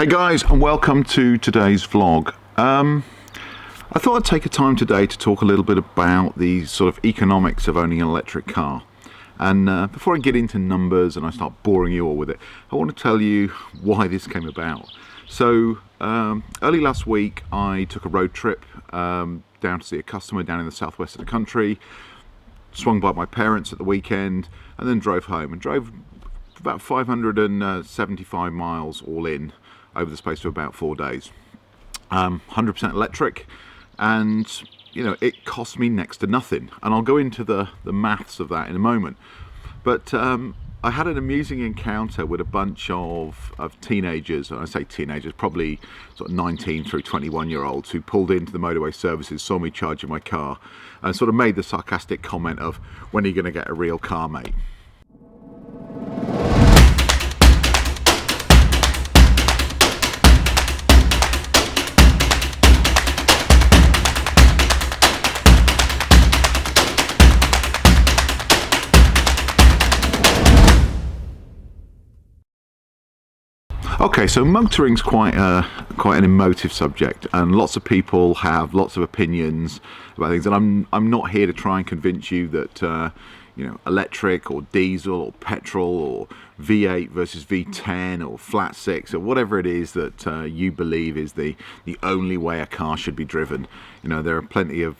Hey guys, and welcome to today's vlog. I thought I'd take a time today to talk a little bit about the sort of economics of owning an electric car. And before I get into numbers and I start boring you all with it, I want to tell you why this came about. So early last week I took a road trip down to see a customer down in the southwest of the country, swung by my parents at the weekend and then drove home and drove about 575 miles all in over the space of about 4 days. 100% electric, and you know, it cost me next to nothing, and I'll go into the maths of that in a moment. But I had an amusing encounter with a bunch of teenagers, and I say teenagers, probably sort of 19 through 21-year-olds, who pulled into the motorway services, saw me charging my car, and sort of made the sarcastic comment of, "When are you going to get a real car, mate?" Okay, so motoring's quite an emotive subject, and lots of people have lots of opinions about things. And I'm not here to try and convince you that you know, electric or diesel or petrol or V8 versus V10 or flat six or whatever it is that you believe is the only way a car should be driven. You know, there are plenty of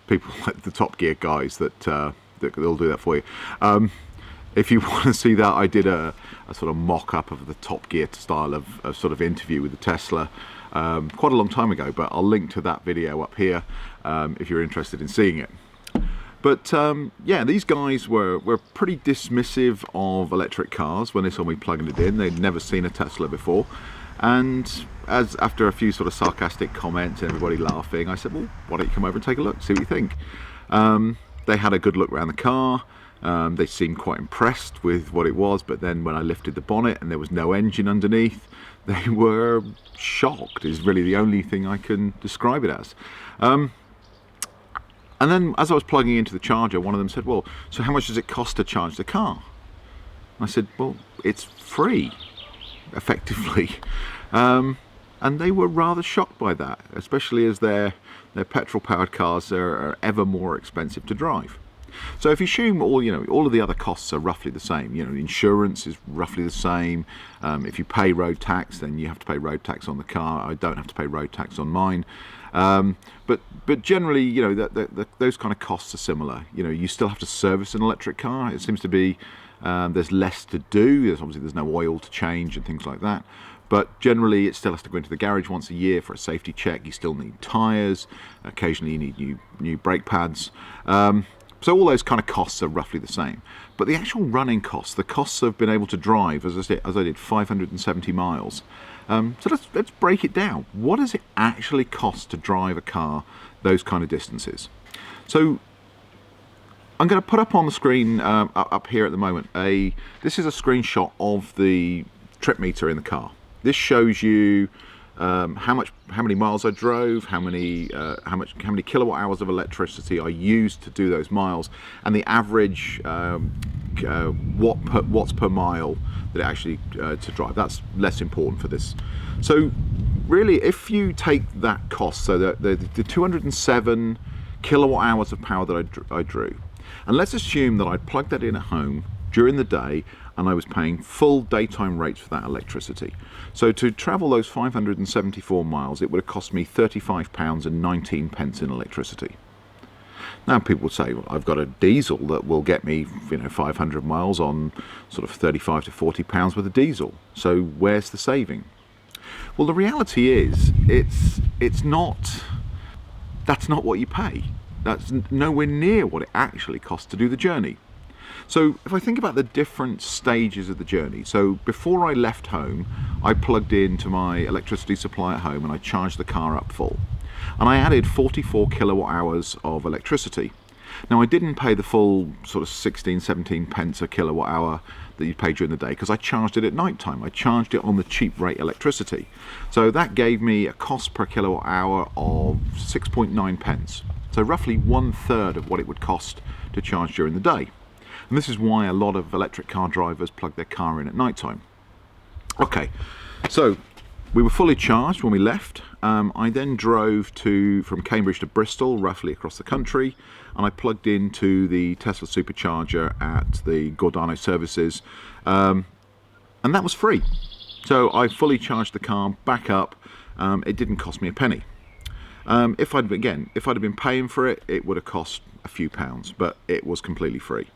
people like the Top Gear guys that will do that for you. If you want to see that, I did a sort of mock-up of the Top Gear style of sort of interview with the Tesla quite a long time ago, but I'll link to that video up here if you're interested in seeing it. But yeah, these guys were pretty dismissive of electric cars when they saw me plugging it in. They'd never seen a Tesla before, and after a few sort of sarcastic comments and everybody laughing, I said, well, why don't you come over and take a look, see what you think. They had a good look around the car. They seemed quite impressed with what it was, but then when I lifted the bonnet and there was no engine underneath, they were shocked, is really the only thing I can describe it as. And then as I was plugging into the charger, one of them said, well, so how much does it cost to charge the car? I said, well, it's free, effectively. And they were rather shocked by that, especially as their petrol-powered cars are ever more expensive to drive. So if you assume all of the other costs are roughly the same, you know, insurance is roughly the same. If you pay road tax, then you have to pay road tax on the car. I don't have to pay road tax on mine. But generally, you know, those kind of costs are similar. You know, you still have to service an electric car. It seems to be there's less to do. There's no oil to change and things like that. But generally, it still has to go into the garage once a year for a safety check. You still need tyres. Occasionally, you need new brake pads. So all those kind of costs are roughly the same. But the actual running costs, the costs of being able to drive, as I did 570 miles. So let's break it down. What does it actually cost to drive a car those kind of distances? So I'm going to put up on the screen up here at the moment, this is a screenshot of the trip meter in the car. This shows you how many miles I drove, how many kilowatt hours of electricity I used to do those miles, and the average watts per mile that it actually to drive. That's less important for this. So really, if you take that cost, so the 207 kilowatt hours of power that I drew, and let's assume that I plugged that in at home during the day, and I was paying full daytime rates for that electricity. So to travel those 574 miles, it would have cost me £35.19 in electricity. Now people would say, well, I've got a diesel that will get me, you know, 500 miles on sort of 35 to 40 pounds worth of diesel. So where's the saving? Well, the reality is, that's not what you pay. That's nowhere near what it actually costs to do the journey. So if I think about the different stages of the journey, so before I left home, I plugged into my electricity supply at home and I charged the car up full. And I added 44 kilowatt hours of electricity. Now I didn't pay the full sort of 16-17 pence a kilowatt hour that you pay during the day, because I charged it at night time. I charged it on the cheap rate electricity. So that gave me a cost per kilowatt hour of 6.9 pence. So roughly 1/3 of what it would cost to charge during the day. And this is why a lot of electric car drivers plug their car in at night time. Okay, So we were fully charged when we left. I then drove from Cambridge to Bristol, roughly across the country, and I plugged into the Tesla supercharger at the Gordano services, and that was free. So I fully charged the car back up. It didn't cost me a penny. If I'd been paying for it, it would have cost a few pounds, but it was completely free.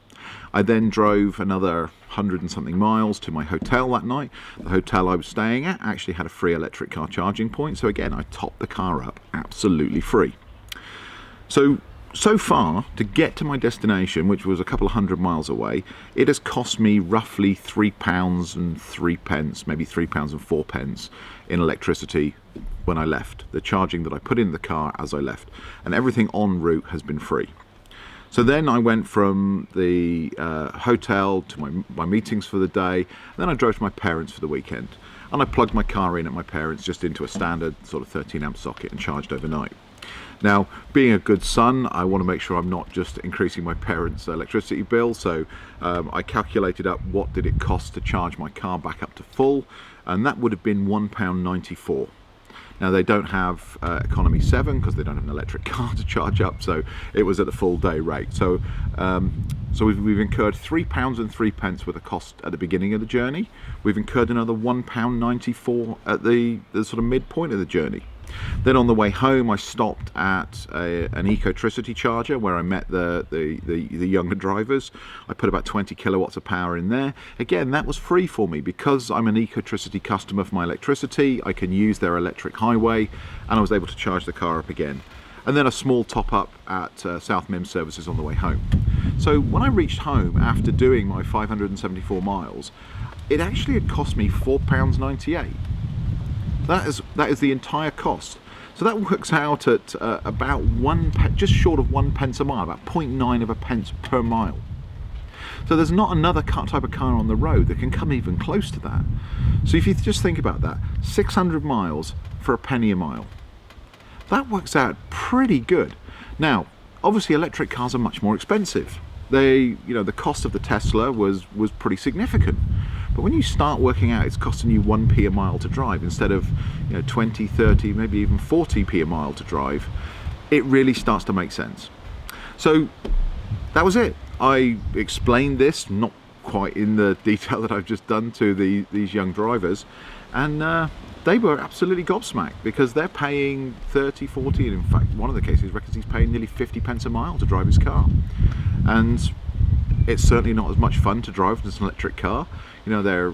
I then drove another 100 and something miles to my hotel that night. The hotel I was staying at actually had a free electric car charging point, so again, I topped the car up absolutely free. So far, to get to my destination, which was a couple of 100 miles away, it has cost me roughly £3 and 3 pence, maybe £3 and 4 pence in electricity when I left. The charging that I put in the car as I left, and everything en route has been free. So then I went from the hotel to my meetings for the day, and then I drove to my parents for the weekend. And I plugged my car in at my parents' just into a standard sort of 13 amp socket and charged overnight. Now, being a good son, I want to make sure I'm not just increasing my parents' electricity bill, so I calculated up what did it cost to charge my car back up to full, and that would have been £1.94. Now, they don't have economy 7 because they don't have an electric car to charge up, so it was at the full day rate. So we've incurred £3 and 3 pence worth of cost at the beginning of the journey. We've incurred another £1.94 at the sort of midpoint of the journey. Then on the way home, I stopped at an ecotricity charger where I met the younger drivers. I put about 20 kilowatts of power in there. Again, that was free for me because I'm an ecotricity customer for my electricity. I can use their electric highway, and I was able to charge the car up again. And then a small top up at South Mim services on the way home. So when I reached home after doing my 574 miles, it actually had cost me £4.98. That is the entire cost. So that works out at about just short of 1 pence a mile, about 0.9 of a pence per mile. So there's not another type of car on the road that can come even close to that. So if you just think about that, 600 miles for a penny a mile. That works out pretty good. Now, obviously electric cars are much more expensive. The cost of the Tesla was pretty significant. But when you start working out it's costing you 1p a mile to drive instead of 20, 30, maybe even 40p a mile to drive, it really starts to make sense. So that was it. I explained this, not quite in the detail that I've just done to these young drivers, and they were absolutely gobsmacked because they're paying 30, 40, and in fact one of the cases reckons he's paying nearly 50 pence a mile to drive his car. And it's certainly not as much fun to drive as an electric car. Their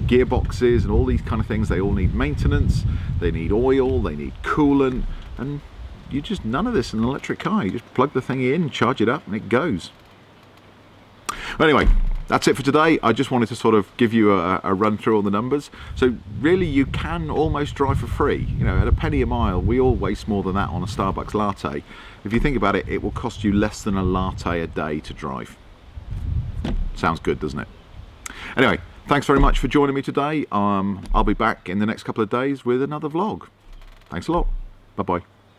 gearboxes and all these kind of things, they all need maintenance, they need oil, they need coolant, and none of this in an electric car. You just plug the thing in, charge it up, and it goes. Anyway, that's it for today. I just wanted to sort of give you a run through on the numbers. So really you can almost drive for free. At a penny a mile, we all waste more than that on a Starbucks latte. If you think about it, it will cost you less than a latte a day to drive. Sounds good, doesn't it? Anyway, thanks very much for joining me today. I'll be back in the next couple of days with another vlog. Thanks a lot. Bye-bye.